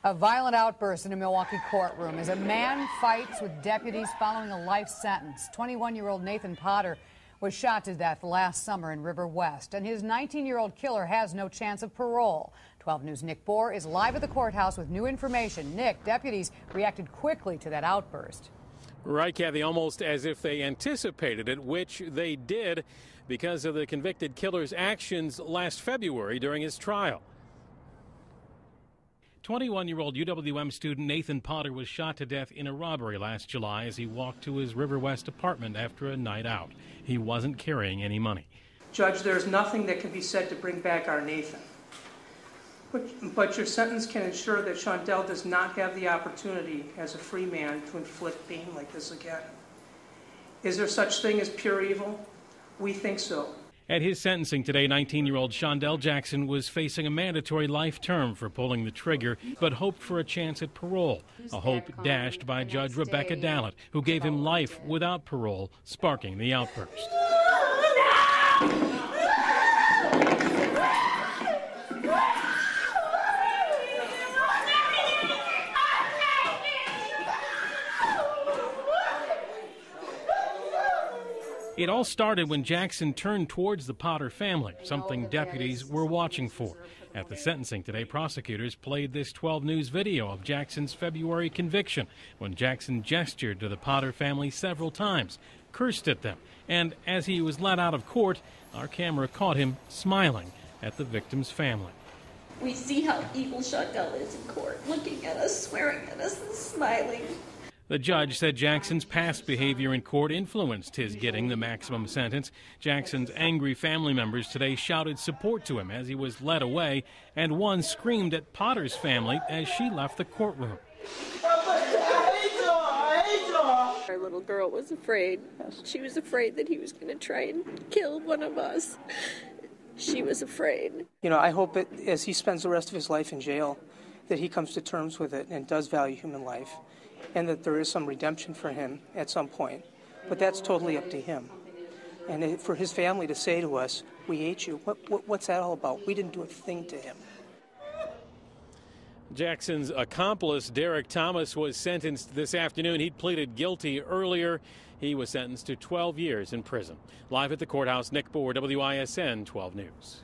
A violent outburst in a Milwaukee courtroom as a man fights with deputies following a life sentence. 21-year-old Nathan Potter was shot to death last summer in River West, and his 19-year-old killer has no chance of parole. 12 News' Nick Bohr is live at the courthouse with new information. Nick, deputies reacted quickly to that outburst. Right, Kathy, almost as if they anticipated it, which they did because of the convicted killer's actions last February during his trial. 21-year-old UWM student Nathan Potter was shot to death in a robbery last July as he walked to his River West apartment after a night out. He wasn't carrying any money. Judge, there's nothing that can be said to bring back our Nathan. But your sentence can ensure that Shondell does not have the opportunity as a free man to inflict pain like this again. Is there such thing as pure evil? We think so. At his sentencing today, 19-year-old Shondell Jackson was facing a mandatory life term for pulling the trigger, but hoped for a chance at parole, a hope dashed by Judge Rebecca Dallett, who gave him life without parole, sparking the outburst. It all started when Jackson turned towards the Potter family, something deputies were watching for. At the sentencing today, prosecutors played this 12 News video of Jackson's February conviction when Jackson gestured to the Potter family several times, cursed at them, and as he was let out of court, our camera caught him smiling at the victim's family. We see how evil Shondell is in court, looking at us, swearing at us, and smiling. The judge said Jackson's past behavior in court influenced his getting the maximum sentence. Jackson's angry family members today shouted support to him as he was led away, and one screamed at Potter's family as she left the courtroom. Our little girl was afraid. She was afraid that he was going to try and kill one of us. She was afraid. You know, I hope that as he spends the rest of his life in jail, that he comes to terms with it and does value human life, and that there is some redemption for him at some point. But that's totally up to him. And for his family to say to us, we hate you, what's that all about? We didn't do a thing to him. Jackson's accomplice, Derek Thomas, was sentenced this afternoon. He'd pleaded guilty earlier. He was sentenced to 12 years in prison. Live at the courthouse, Nick Bohr, WISN 12 News.